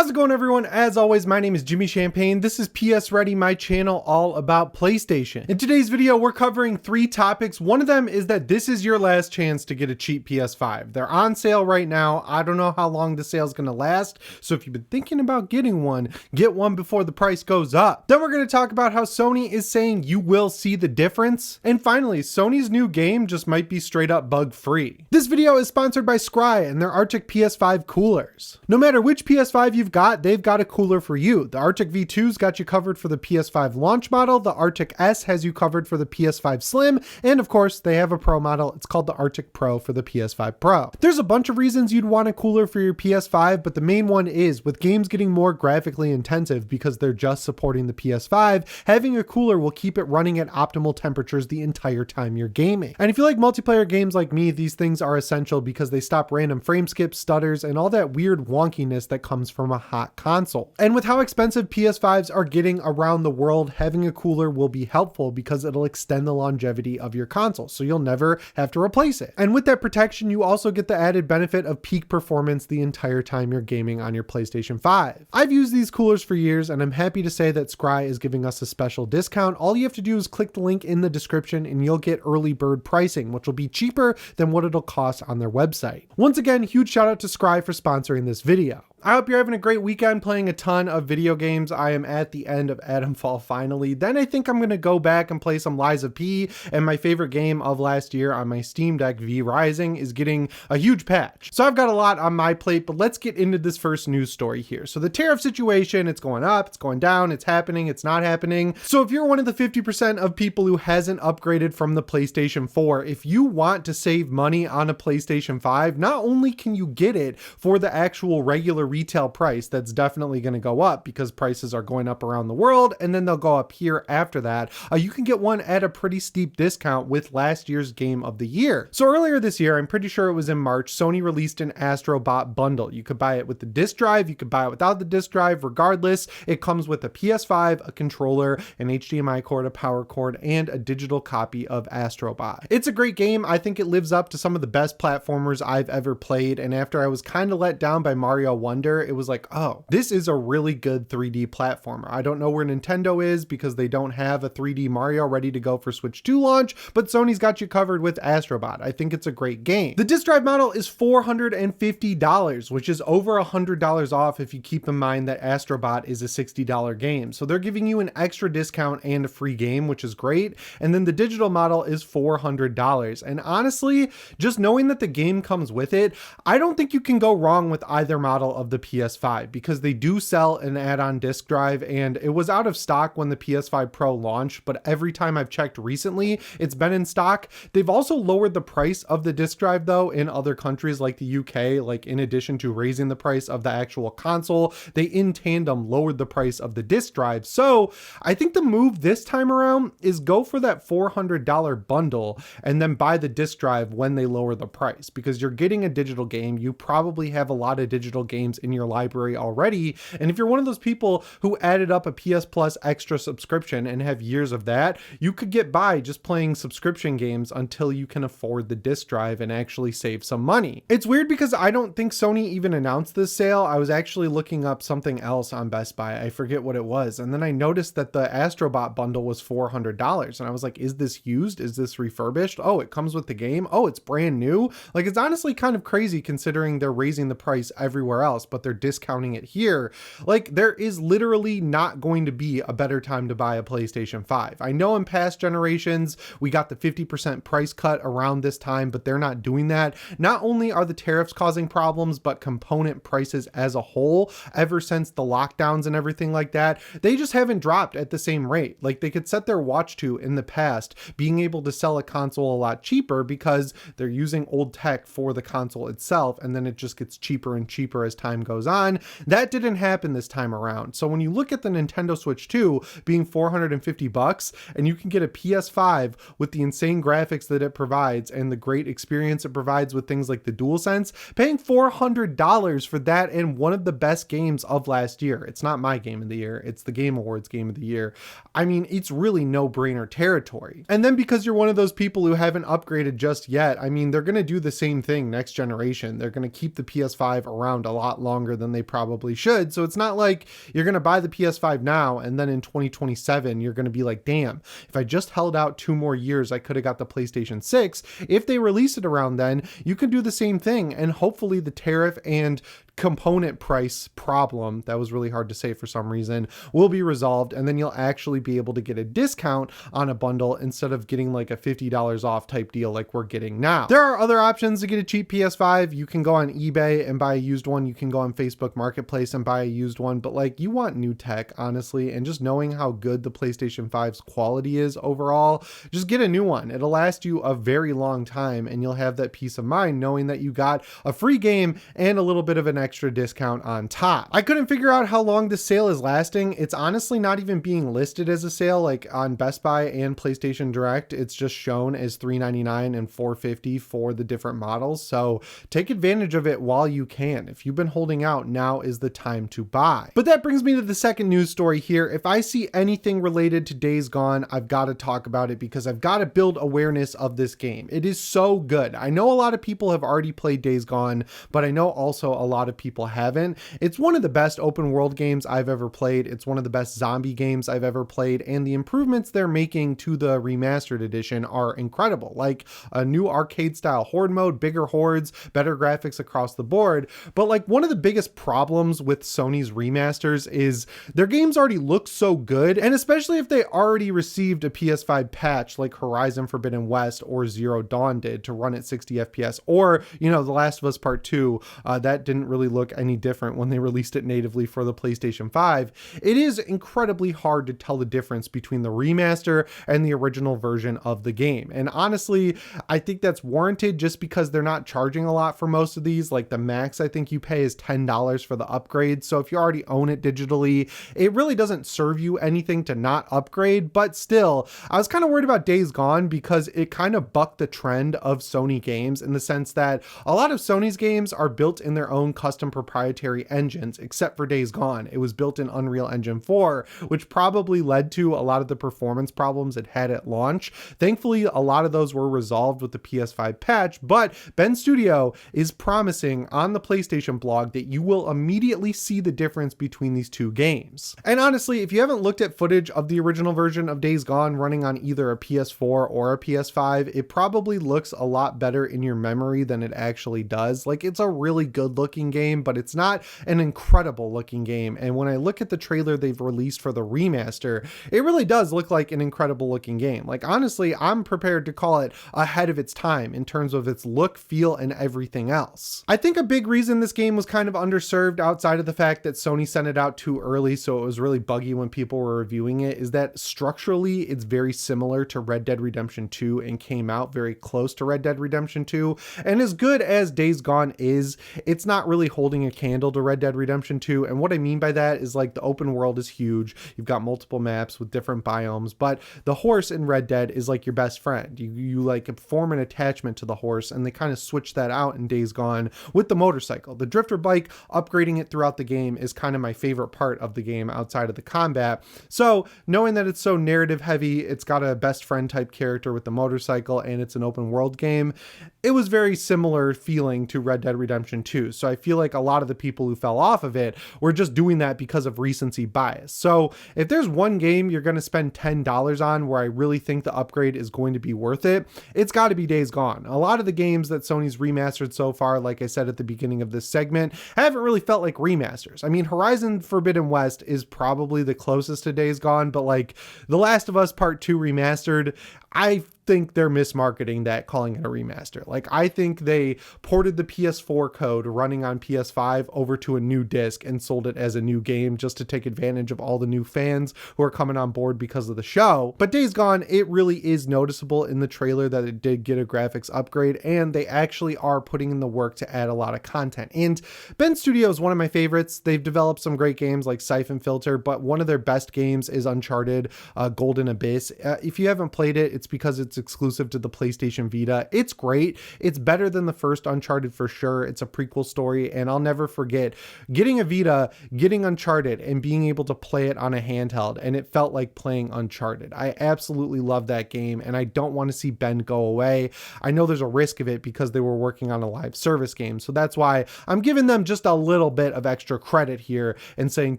How's it going, everyone? As always, my name is Jimmy Champagne. This is PSReady, my channel all about PlayStation. In today's video, we're covering 3 topics. One of them is that this is your last chance to get a cheap PS5. They're on sale right now. I don't know how long the sale is going to last, so if you've been thinking about getting one, get one before the price goes up. Then we're going to talk about how Sony is saying you will see the difference. And finally, Sony's new game just might be straight up bug-free. This video is sponsored by Scry and their Arctic PS5 coolers. No matter which PS5 you've got, they've got a cooler for you. The Arctic V2's got you covered for the PS5 launch model, the Arctic S has you covered for the PS5 Slim, and of course they have a Pro model. It's called the Arctic Pro for the PS5 Pro. There's a bunch of reasons you'd want a cooler for your PS5, but the main one is with games getting more graphically intensive because they're just supporting the PS5, having a cooler will keep it running at optimal temperatures the entire time you're gaming. And if you like multiplayer games like me, these things are essential because they stop random frame skips, stutters, and all that weird wonkiness that comes from a hot console. And with how expensive PS5s are getting around the world, having a cooler will be helpful because it'll extend the longevity of your console, so you'll never have to replace it. And with that protection, you also get the added benefit of peak performance the entire time you're gaming on your PlayStation 5. I've used these coolers for years, and I'm happy to say that Scry is giving us a special discount. All you have to do is click the link in the description and you'll get early bird pricing, which will be cheaper than what it'll cost on their website. Once again, huge shout out to Scry for sponsoring this video. I hope you're having a great weekend playing a ton of video games. I am at the end of Adamfall finally. Then I think I'm going to go back and play some Lies of P, and my favorite game of last year on my Steam Deck, V Rising, is getting a huge patch. So I've got a lot on my plate, but let's get into this first news story here. So the tariff situation, it's going up, it's going down, it's happening, it's not happening. So if you're one of the 50% of people who hasn't upgraded from the PlayStation 4, if you want to save money on a PlayStation 5, not only can you get it for the actual regular retail price that's definitely going to go up because prices are going up around the world, and then they'll go up here after that. You can get one at a pretty steep discount with last year's game of the year. So earlier this year, I'm pretty sure it was in March, Sony released an Astro Bot bundle. You could buy it with the disc drive, you could buy it without the disc drive. Regardless, it comes with a PS5, a controller, an HDMI cord, a power cord, and a digital copy of Astro Bot. It's a great game. I think it lives up to some of the best platformers I've ever played, and after I was kind of let down by Mario Wonder, it was like, oh, this is a really good 3D platformer. I don't know where Nintendo is because they don't have a 3D Mario ready to go for Switch 2 launch, but Sony's got you covered with Astro Bot. I think it's a great game. The disc drive model is $450, which is over $100 off if you keep in mind that Astro Bot is a $60 game. So they're giving you an extra discount and a free game, which is great. And then the digital model is $400. And honestly, just knowing that the game comes with it, I don't think you can go wrong with either model of the PS5 because they do sell an add-on disk drive, and it was out of stock when the PS5 Pro launched, but every time I've checked recently, it's been in stock. They've also lowered the price of the disk drive though in other countries like the UK, like in addition to raising the price of the actual console, they in tandem lowered the price of the disk drive. So I think the move this time around is go for that $400 bundle and then buy the disk drive when they lower the price, because you're getting a digital game. You probably have a lot of digital games in your library already, and if you're one of those people who added up a PS Plus extra subscription and have years of that, you could get by just playing subscription games until you can afford the disc drive and actually save some money. It's weird because I don't think Sony even announced this sale. I was actually looking up something else on Best Buy, I forget what it was, and then I noticed that the Astro Bot bundle was $400, and I was like, is this used? Is this refurbished? Oh, it comes with the game. Oh, it's brand new. Like, it's honestly kind of crazy considering they're raising the price everywhere else, but they're discounting it here. Like, there is literally not going to be a better time to buy a PlayStation 5. I know in past generations we got the 50% price cut around this time, but they're not doing that. Not only are the tariffs causing problems, but component prices as a whole, ever since the lockdowns and everything like that, they just haven't dropped at the same rate. Like, they could set their watch to in the past being able to sell a console a lot cheaper because they're using old tech for the console itself, and then it just gets cheaper and cheaper as time goes on. That didn't happen this time around. So when you look at the Nintendo Switch 2 being $450 and you can get a PS5 with the insane graphics that it provides and the great experience it provides with things like the DualSense, paying $400 for that and one of the best games of last year. It's not my game of the year, it's the Game Awards game of the year. I mean, it's really no-brainer territory. And then because you're one of those people who haven't upgraded just yet, I mean, they're going to do the same thing next generation. They're going to keep the PS5 around a lot longer longer than they probably should. So it's not like you're going to buy the PS5 now and then in 2027 you're going to be like, damn, if I just held out 2 more years I could have got the PlayStation 6. If they release it around then, you can do the same thing, and hopefully the tariff and component price problem, that was really hard to say for some reason, will be resolved, and then you'll actually be able to get a discount on a bundle instead of getting like a $50 off type deal like we're getting now. There are other options to get a cheap PS5. You can go on eBay and buy a used one. You can go on Facebook Marketplace and buy a used one, but like, you want new tech, honestly, and just knowing how good the PlayStation 5's quality is overall, just get a new one. It'll last you a very long time, and you'll have that peace of mind knowing that you got a free game and a little bit of an extra discount on top. I couldn't figure out how long this sale is lasting. It's honestly not even being listed as a sale like on Best Buy and PlayStation Direct. It's just shown as $399 and $450 for the different models. So take advantage of it while you can. If you've been holding out, now is the time to buy. But that brings me to the second news story here. If I see anything related to Days Gone, I've got to talk about it because I've got to build awareness of this game. It is so good. I know a lot of people have already played Days Gone, but I know also a lot of people haven't. It's one of the best open world games I've ever played. It's one of the best zombie games I've ever played, and the improvements they're making to the remastered edition are incredible. Like a new arcade style horde mode, bigger hordes, better graphics across the board. But like, one of the biggest problems with Sony's remasters is their games already look so good, and especially if they already received a PS5 patch like Horizon Forbidden West or Zero Dawn did to run at 60 FPS, or, you know, The Last of Us Part 2, that didn't really look any different when they released it natively for the PlayStation 5. It is incredibly hard to tell the difference between the remaster and the original version of the game. And honestly, I think that's warranted just because they're not charging a lot for most of these. Like the max I think you pay is $10 for the upgrade. So if you already own it digitally, it really doesn't serve you anything to not upgrade. But still, I was kind of worried about Days Gone because it kind of bucked the trend of Sony games in the sense that a lot of Sony's games are built in their own custom proprietary engines, except for Days Gone. It was built in Unreal Engine 4, which probably led to a lot of the performance problems it had at launch. Thankfully, a lot of those were resolved with the PS5 patch, but Ben Studio is promising on the PlayStation blog that you will immediately see the difference between these two games. And honestly, if you haven't looked at footage of the original version of Days Gone running on either a PS4 or a PS5, it probably looks a lot better in your memory than it actually does. Like, it's a really good looking game, but it's not an incredible looking game. And when I look at the trailer they've released for the remaster, it really does look like an incredible looking game. Like, honestly, I'm prepared to call it ahead of its time in terms of its look, feel, and everything else. I think a big reason this game was kind of underserved, outside of the fact that Sony sent it out too early, so it was really buggy when people were reviewing it, is that structurally it's very similar to Red Dead Redemption 2 and came out very close to Red Dead Redemption 2. And as good as Days Gone is, it's not really holding a candle to Red Dead Redemption 2. And what I mean by that is, like, the open world is huge. You've got multiple maps with different biomes, but the horse in Red Dead is like your best friend. You like form an attachment to the horse, and they kind of switch that out in Days Gone with the motorcycle. The drifter bike, upgrading it throughout the game is kind of my favorite part of the game outside of the combat. So knowing that it's so narrative heavy, it's got a best friend type character with the motorcycle, and it's an open world game, it was very similar feeling to Red Dead Redemption 2. So I feel like a lot of the people who fell off of it were just doing that because of recency bias. So if there's one game you're going to spend $10 on where I really think the upgrade is going to be worth it, it's got to be Days Gone. A lot of the games that Sony's remastered so far, like I said at the beginning of this segment, haven't really felt like remasters. I mean, Horizon Forbidden West is probably the closest to Days Gone, but like The Last of Us Part 2 remastered, I think they're mismarketing that, calling it a remaster. Like, I think they ported the PS4 code running on PS5 over to a new disc and sold it as a new game just to take advantage of all the new fans who are coming on board because of the show. But Days Gone, it really is noticeable in the trailer that it did get a graphics upgrade, and they actually are putting in the work to add a lot of content. And Ben Studio is one of my favorites. They've developed some great games like Siphon Filter, but one of their best games is Uncharted Golden Abyss. If you haven't played it, it's because it's exclusive to the PlayStation Vita. It's great. It's better than the first Uncharted for sure. It's a prequel story, and I'll never forget getting a Vita, getting Uncharted, and being able to play it on a handheld, and it felt like playing Uncharted. I absolutely love that game, and I don't want to see Bend go away. I know there's a risk of it because they were working on a live service game, so that's why I'm giving them just a little bit of extra credit here and saying,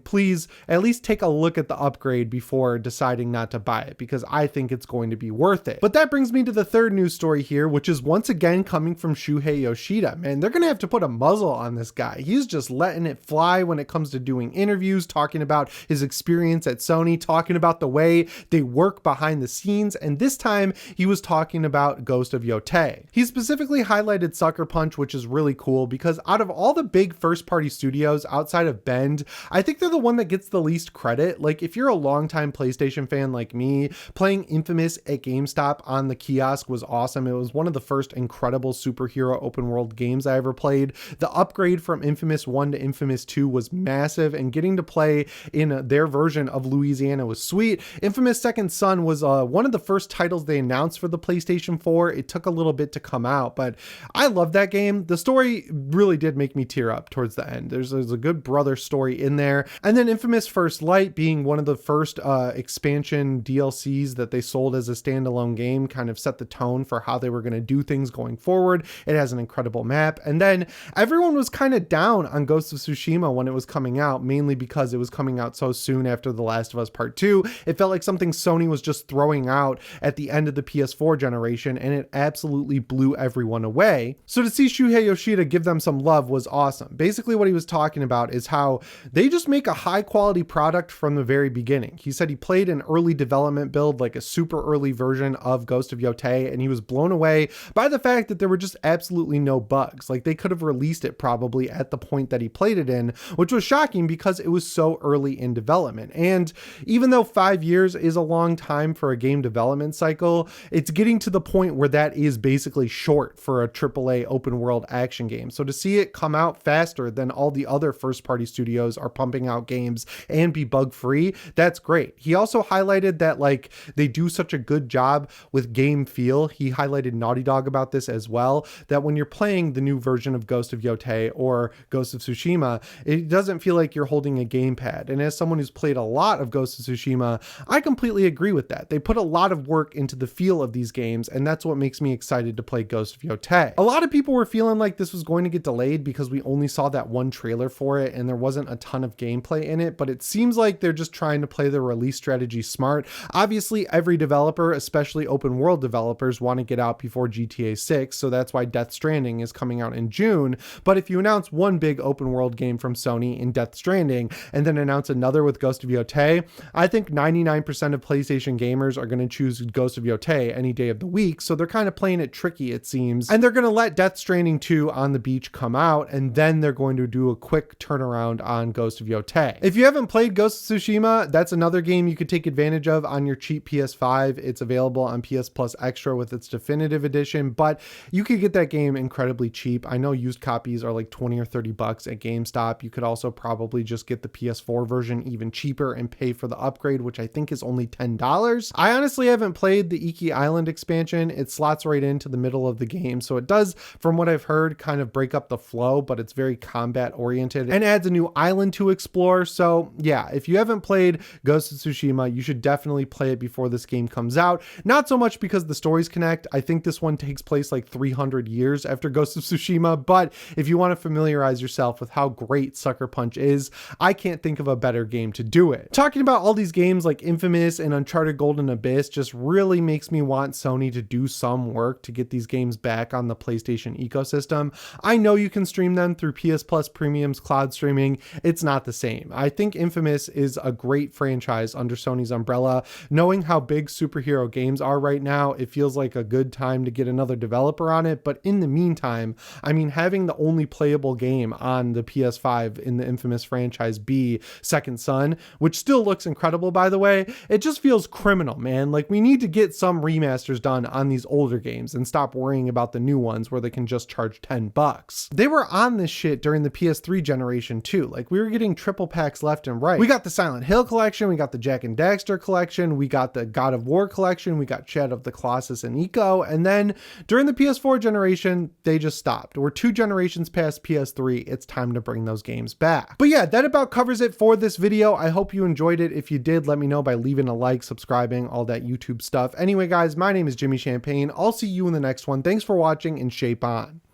please at least take a look at the upgrade before deciding not to buy it, because I think it's going to be worth it. But that brings me to the third news story here, which is once again coming from Shuhei Yoshida. Man, they're gonna have to put a muzzle on this guy. He's just letting it fly when it comes to doing interviews, talking about his experience at Sony, talking about the way they work behind the scenes, and this time he was talking about Ghost of Yotei. He specifically highlighted Sucker Punch, which is really cool because out of all the big first-party studios outside of Bend, I think they're the one that gets the least credit. Like, if you're a longtime PlayStation fan like me, playing Infamous at GameStop on the kiosk was awesome. It was one of the first incredible superhero open world games I ever played. The upgrade from Infamous 1 to Infamous 2 was massive, and getting to play in their version of Louisiana was sweet. Infamous Second Son was one of the first titles they announced for the PlayStation 4. It took a little bit to come out, but I love that game. The story really did make me tear up towards the end. There's a good brother story in there. And then Infamous First Light being one of the first expansion DLCs that they sold as a standalone game kind of set the tone for how they were going to do things going forward. It has an incredible map. And then everyone was kind of down on Ghost of Tsushima when it was coming out, mainly because it was coming out so soon after The Last of Us Part 2. It felt like something Sony was just throwing out at the end of the PS4 generation, and it absolutely blew everyone away. So to see Shuhei Yoshida give them some love was awesome. Basically what he was talking about is how they just make a high quality product from the very beginning. He said he played an early development build, like a super early version of Ghost of Yotei, and he was blown away by the fact that there were just absolutely no bugs. Like, they could have released it probably at the point that he played it in, which was shocking because it was so early in development. And even though 5 years is a long time for a game development cycle, it's getting to the point where that is basically short for a AAA open world action game. So to see it come out faster than all the other first party studios are pumping out games and be bug free, that's great. He also highlighted that like they do such a good job with game feel. He highlighted Naughty Dog about this as well, that when you're playing the new version of Ghost of Yotei or Ghost of Tsushima, it doesn't feel like you're holding a gamepad. And as someone who's played a lot of Ghost of Tsushima, I completely agree with that. They put a lot of work into the feel of these games, and that's what makes me excited to play Ghost of Yotei. A lot of people were feeling like this was going to get delayed because we only saw that one trailer for it and there wasn't a ton of gameplay in it, but it seems like they're just trying to play their release strategy smart. Obviously, every developer, especially open world developers, want to get out before GTA 6, so that's why Death Stranding is coming out in June. But if you announce one big open world game from Sony in Death Stranding and then announce another with Ghost of Yotei, I think 99% of PlayStation gamers are going to choose Ghost of Yotei any day of the week, so they're kind of playing it tricky, it seems. And they're going to let Death Stranding 2 on the beach come out, and then they're going to do a quick turnaround on Ghost of Yotei. If you haven't played Ghost of Tsushima, that's another game you could take advantage of on your cheap PS5. It's available on PS Plus Extra with its definitive edition, but you could get that game incredibly cheap. I know used copies are like 20 or 30 bucks at GameStop. You could also probably just get the PS4 version even cheaper and pay for the upgrade, which I think is only $10. I honestly haven't played the Iki Island expansion. It slots right into the middle of the game, so it does, from what I've heard, kind of break up the flow, but it's very combat oriented and adds a new island to explore. So yeah, if you haven't played Ghost of Tsushima, you should definitely play it before this game comes out. Not so much because the stories connect. I think this one takes place like 300 years after Ghost of Tsushima, but if you want to familiarize yourself with how great Sucker Punch is, I can't think of a better game to do it. Talking about all these games like Infamous and Uncharted Golden Abyss just really makes me want Sony to do some work to get these games back on the PlayStation ecosystem. I know you can stream them through PS Plus Premium's cloud streaming. It's not the same. I think Infamous is a great franchise under Sony's umbrella. Knowing how big superhero games are right now, it feels like a good time to get another developer on it. But in the meantime, I mean, having the only playable game on the PS5 in the Infamous franchise be Second Son, which still looks incredible, by the way, it just feels criminal, man. Like, we need to get some remasters done on these older games and stop worrying about the new ones where they can just charge 10 bucks. They were on this shit during the PS3 generation too. Like, we were getting triple packs left and right. We got the Silent Hill collection, we got the Jack and Daxter collection, we got the God of War collection, we got Shadow Shadow of the Colossus and Eco, and then during the PS4 generation, they just stopped. We're 2 generations past PS3, it's time to bring those games back. But yeah, that about covers it for this video. I hope you enjoyed it. If you did, let me know by leaving a like, subscribing, all that YouTube stuff. Anyway, guys, my name is Jimmy Champagne. I'll see you in the next one. Thanks for watching, and shape on.